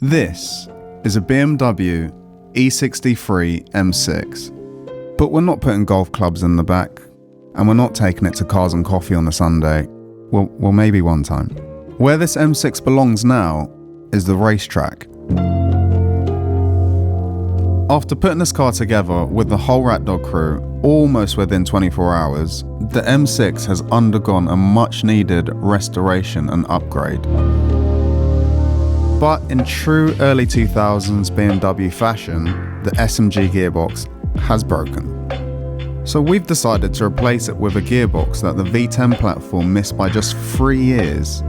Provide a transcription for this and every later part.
This is a BMW E63 M6, but we're not putting golf clubs in the back, and we're not taking it to Cars and Coffee on a Sunday. Well, maybe one time. Where this M6 belongs now is the racetrack. After putting this car together with the whole Rat Dog crew almost within 24 hours, the M6 has undergone a much needed restoration and upgrade. But in true early 2000s BMW fashion, the SMG gearbox has broken. So we've decided to replace it with a gearbox that the V10 platform missed by just 3 years.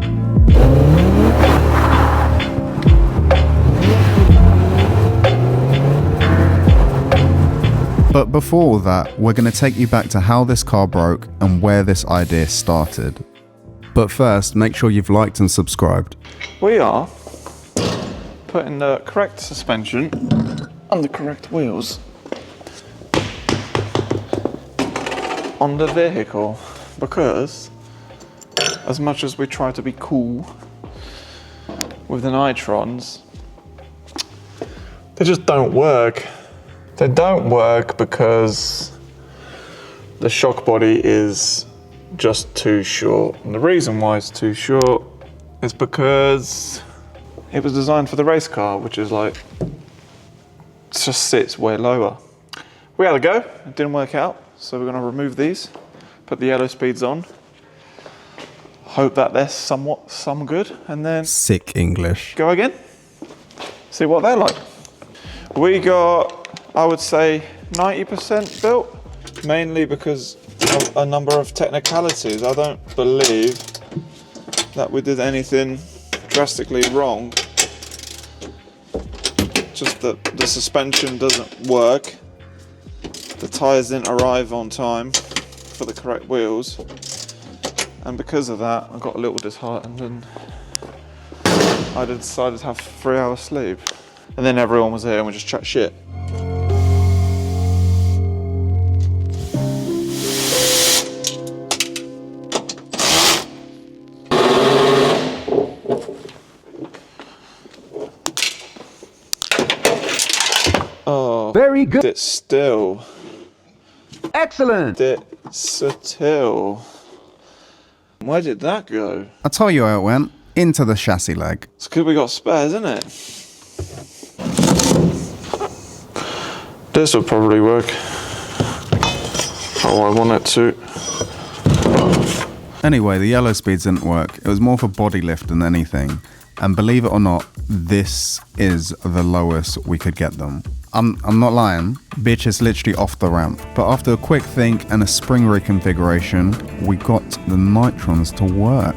But before all that, we're going to take you back to how this car broke and where this idea started. But first, make sure you've liked and subscribed. We are putting the correct suspension on the correct wheels on the vehicle, because as much as we try to be cool with the nitrons, they just don't work. They don't work because the shock body is just too short. And the reason why it's too short is because it was designed for the race car, which is like, it just sits way lower. We had a go, it didn't work out. So we're gonna remove these, put the yellow speeds on, hope that they're some good, and then Sick English. go again, see what they're like. We got, I would say, 90% built, mainly because of a number of technicalities. I don't believe that we did anything drastically wrong. Just that the suspension doesn't work. The tyres didn't arrive on time for the correct wheels. And because of that, I got a little disheartened and I decided to have 3 hours sleep. And then everyone was here and we just chat shit. Oh, very good. Sit still. Excellent. Sit still. Where did that go? I'll tell you how it went. Into the chassis leg. It's because we got spares, isn't it? This will probably work how I want it to. Anyway, the yellow speeds didn't work. It was more for body lift than anything. And believe it or not, this is the lowest we could get them. I'm not lying, bitch is literally off the ramp. But after a quick think and a spring reconfiguration, we got the nitrons to work.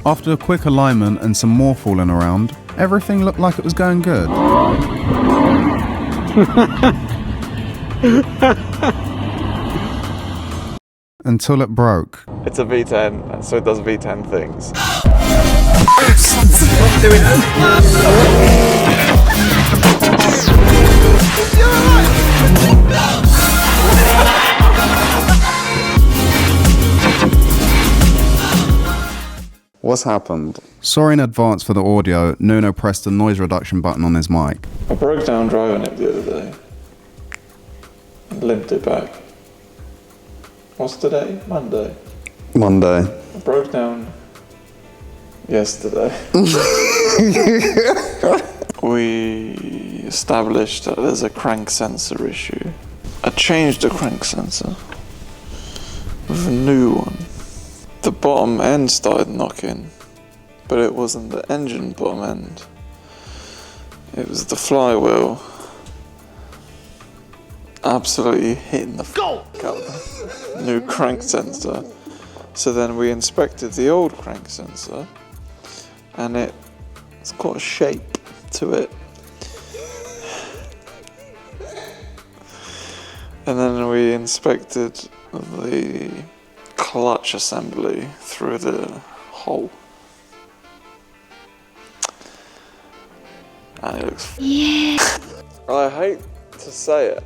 After a quick alignment and some more falling around, everything looked like it was going good. Until it broke. It's a V10, so it does V10 things. What's happened? Sorry in advance for the audio, Nuno pressed the noise reduction button on his mic. I broke down driving it the other day and limped it back. What's today? Monday. I broke down yesterday. We established that there's a crank sensor issue. I changed the crank sensor with a new one. The bottom end started knocking, but it wasn't the engine bottom end. It was the flywheel absolutely hitting the new crank sensor. So then we inspected the old crank sensor and it's got a shape to it. And then we inspected the clutch assembly through the hole. And it looks... Yeah. I hate to say it,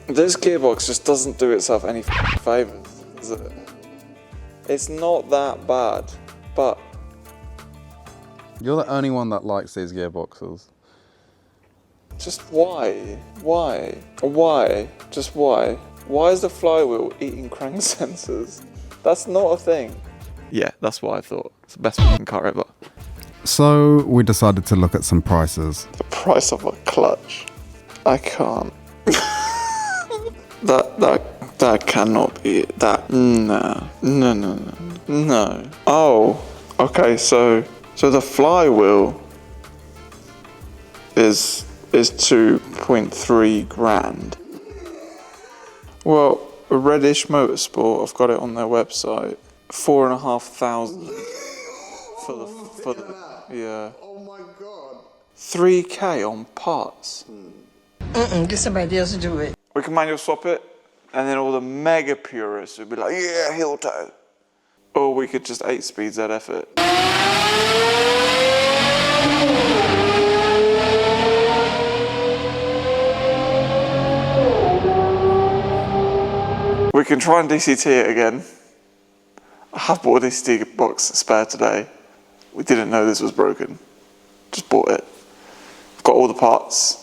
This gearbox just doesn't do itself any favours, does it? It's not that bad, but... You're the only one that likes these gearboxes. Just why? Why? Why? Just why? Why is the flywheel eating crank sensors? That's not a thing. Yeah, that's what I thought. It's the best fucking car ever. So we decided to look at some prices. The price of a clutch. I can't. That cannot be it. That no. Oh, okay. So the flywheel is 2.3 grand. Well, Reddish Motorsport, I've got it on their website. 4,500 for the yeah. Oh my god. 3K on parts. Get somebody else to do it. We can manual swap it, and then all the mega purists would be like, yeah, heel toe. Or we could just 8-speed ZF it. We can try and DCT it again. I have bought a DCT box spare today. We didn't know this was broken. Just bought it. I've got all the parts.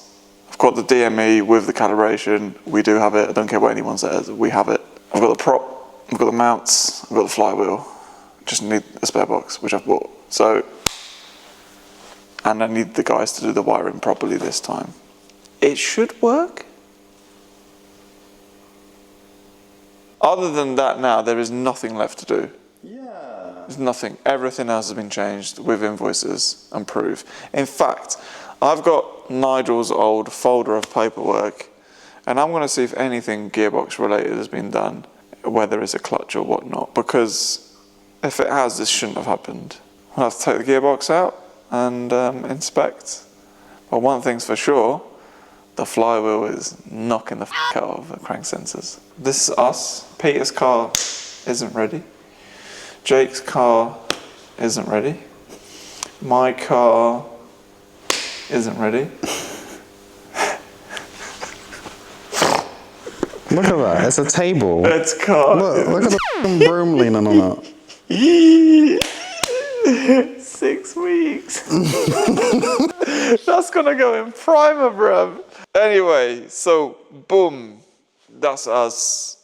I've got the DME with the calibration. We do have it. I don't care what anyone says. We have it. I've got the prop. I've got the mounts. I've got the flywheel. Just need a spare box, which I've bought. So, and I need the guys to do the wiring properly this time. It should work. Other than that now, there is nothing left to do. Yeah. There's nothing. Everything else has been changed with invoices and proof. In fact, I've got Nigel's old folder of paperwork, and I'm going to see if anything gearbox related has been done, whether it's a clutch or whatnot, because if it has, this shouldn't have happened. I'll have to take the gearbox out and inspect. But one thing's for sure, the flywheel is knocking the f*** out of the crank sensors. This is us. Peter's car isn't ready. Jake's car isn't ready. My car isn't ready. Look at that, it's a table. It's car. Look at the f***ing broom leaning on it. 6 weeks. That's gonna go in primer, bruv. Anyway, so boom, that's us.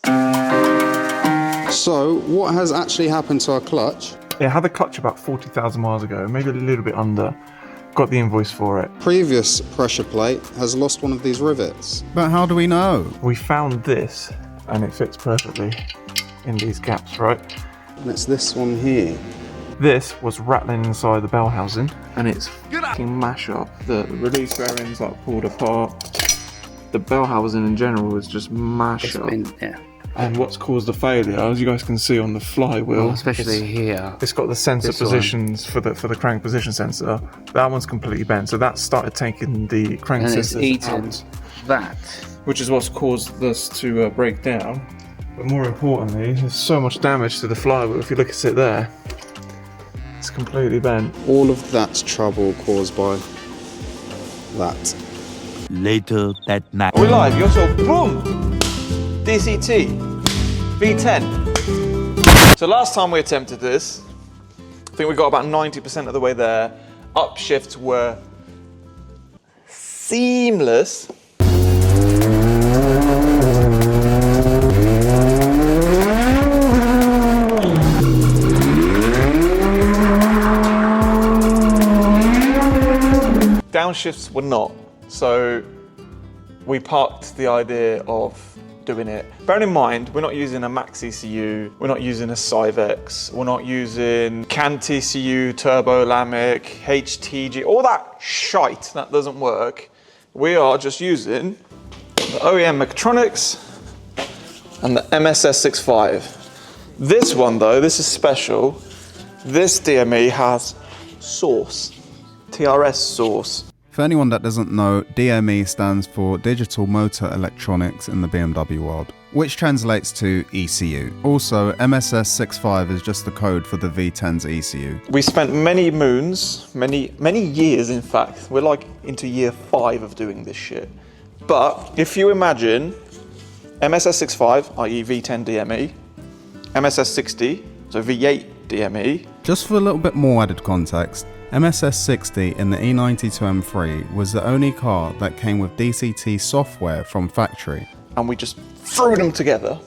So, what has actually happened to our clutch? It had the clutch about 40,000 miles ago, maybe a little bit under. Got the invoice for it. Previous pressure plate has lost one of these rivets. But how do we know? We found this, and it fits perfectly in these gaps, right? And it's this one here. This was rattling inside the bell housing, and it's fucking mash up. The release bearings like pulled apart. The bell housing in general was just mash up. Yeah. And what's caused the failure, as you guys can see on the flywheel, Well, especially here. it's got the sensor This one. positions for the crank position sensor. That one's completely bent, so that started taking the crank And it's sensors eaten out, that. which is what's caused this to break down. But more importantly, there's so much damage to the flywheel. If you look at it there, it's completely bent. All of that's trouble caused by that. Later that night. Are we live? You're so boom! DCT V10. So last time we attempted this, I think we got about 90% of the way there. Upshifts were seamless. Downshifts were not. So we parked the idea of doing it. Bearing in mind, we're not using a Max ECU, we're not using a Cyvex, we're not using CAN TCU, Turbo Lamic, HTG, all that shite that doesn't work. We are just using the OEM Mechatronics and the MSS65. This one though, this is special. This DME has source, TRS source. For anyone that doesn't know, DME stands for Digital Motor Electronics in the BMW world, which translates to ECU. Also, MSS65 is just the code for the V10's ECU. We spent many moons, many years in fact. We're like into year 5 of doing this shit. But if you imagine MSS65, i.e. V10 DME, MSS60, so V8 DME. Just for a little bit more added context, MSS60 in the E92 M3 was the only car that came with DCT software from factory. And we just threw them together.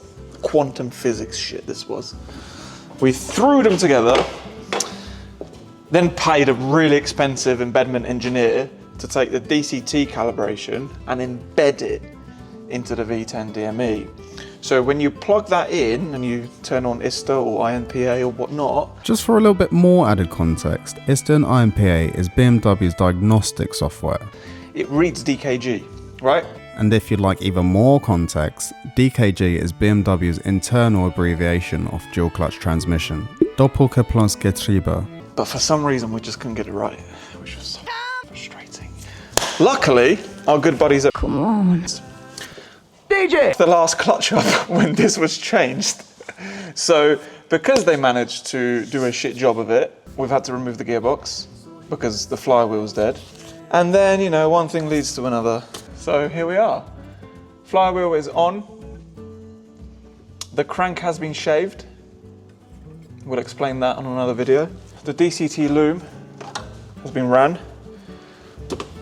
Quantum physics shit this was. We threw them together, then paid a really expensive embedment engineer to take the DCT calibration and embed it into the V10 DME. So when you plug that in and you turn on ISTA or INPA or whatnot. Just for a little bit more added context, ISTA and INPA is BMW's diagnostic software. It reads DKG, right? And if you'd like even more context, DKG is BMW's internal abbreviation of dual clutch transmission. Doppelkupplungsgetriebe. But for some reason we just couldn't get it right, which was so frustrating. Luckily, our good buddies at Come on. DJ! the last clutch up when this was changed. So because they managed to do a shit job of it, we've had to remove the gearbox because the flywheel's dead. And then, you know, one thing leads to another. So here we are. Flywheel is on. The crank has been shaved. We'll explain that on another video. The DCT loom has been ran.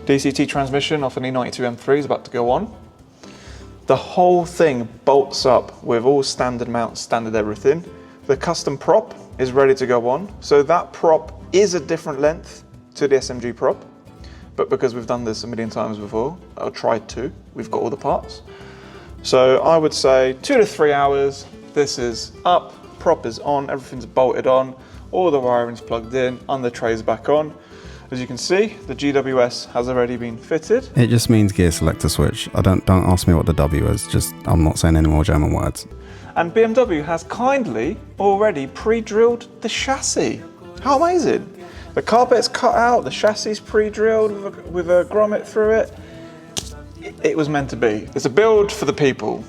DCT transmission off an E92 M3 is about to go on. The whole thing bolts up with all standard mounts, standard everything. The custom prop is ready to go on. So that prop is a different length to the SMG prop, but because we've done this a million times before, or tried to, we've got all the parts. So I would say 2 to 3 hours, this is up, prop is on, everything's bolted on, all the wiring's plugged in, and the tray's back on. As you can see, the GWS has already been fitted. It just means gear selector switch. Don't ask me what the W is, just I'm not saying any more German words. And BMW has kindly already pre-drilled the chassis. How amazing. The carpet's cut out, the chassis is pre-drilled with a grommet through it. It was meant to be. It's a build for the people,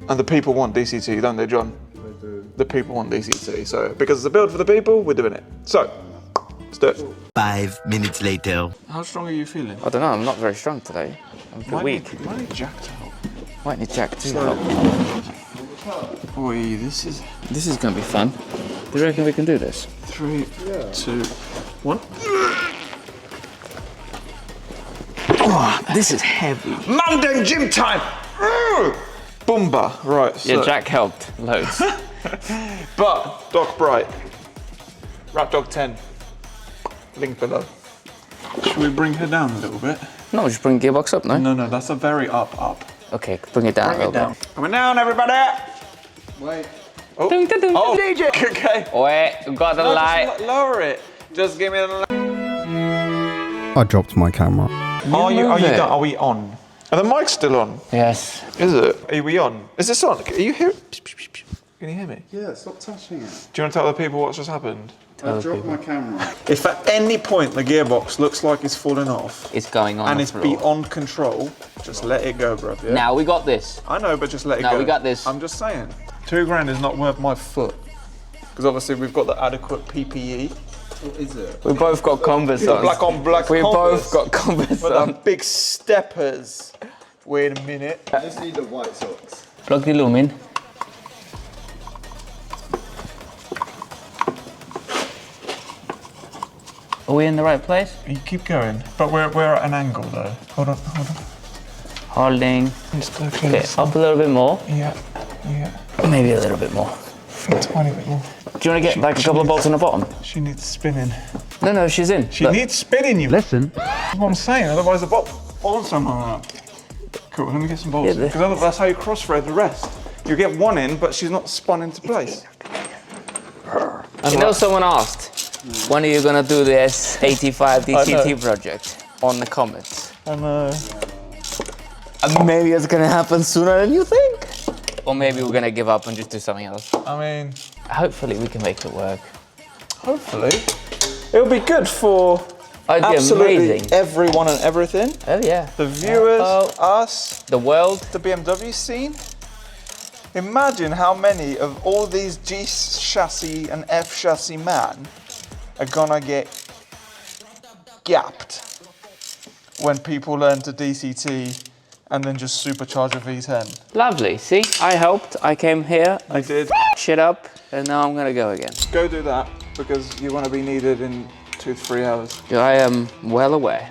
and the people want DCT, don't they, John? They do. The people want DCT, so because it's a build for the people, we're doing it. So, let's do it. 5 minutes later. How strong are you feeling? I don't know, I'm not very strong today. I'm a bit weak. Might need Jack to help. Might need Jack to help. Boy, this is This is gonna be fun. Do you reckon we can do this? 3, 2, 1. Oh, this is heavy. Mandem gym time! Boomba. Right, so. Yeah, Jack helped loads. But, Doc Bright, Rat Dog 10, link below. Should we bring her down a little bit? No, just bring the gearbox up, no? No, that's a very up. Okay, bring it down a little bit. Coming down, everybody! Wait. Oh, Dun, dun, dun, oh. DJ. Okay. Wait, we got the light. Just lower it. Just give me the light. I dropped my camera. Are you move it. done? Are we on? Are the mics still on? Yes. Is it? Are we on? Is this on? Are you here? Can you hear me? Yeah, stop touching it. Do you want to tell the people what's just happened? I dropped my camera. If at any point the gearbox looks like it's falling off It's going on and the it's floor. beyond control, just let it go, bro. Yeah? Now we got this. I know, but just let it No, go. we got this. I'm just saying. $2,000 is not worth my foot. Because obviously we've got the adequate PPE. What is it? We both got Converse on. Black on black We Converse. both got Converse But the on. big steppers. Wait a minute. I just need the white socks. Plug the loom in. Are we in the right place? You keep going. But we're at an angle though. Hold on. Holding. Just Okay, up a little bit more. Yeah. Maybe a little bit more. A tiny bit more. Do you want to get like a couple of bolts on the bottom? She needs spinning. No, she's in. She Look. needs spinning, you. Listen. That's what I'm saying, otherwise the bolt falls somehow. Cool, let me get some bolts Yeah, in, because that's how you cross-thread the rest. You get one in, but she's not spun into place. You know, someone asked, when are you gonna do this 85 I know. DCT project on the comments? I know. And maybe it's gonna happen sooner than you think. Or maybe we're gonna give up and just do something else. I mean, Hopefully we can make it work. hopefully. It'll be good for It'd be absolutely amazing. everyone and everything. Oh yeah. The viewers, Oh. us, The world. the BMW scene. Imagine how many of all these G chassis and F chassis man are gonna get gapped when people learn to DCT and then just supercharge a V10. Lovely. See, I helped. I came here. I did. Shit up, and now I'm gonna go again. Go do that because you want to be needed in 2 to 3 hours. I am well aware.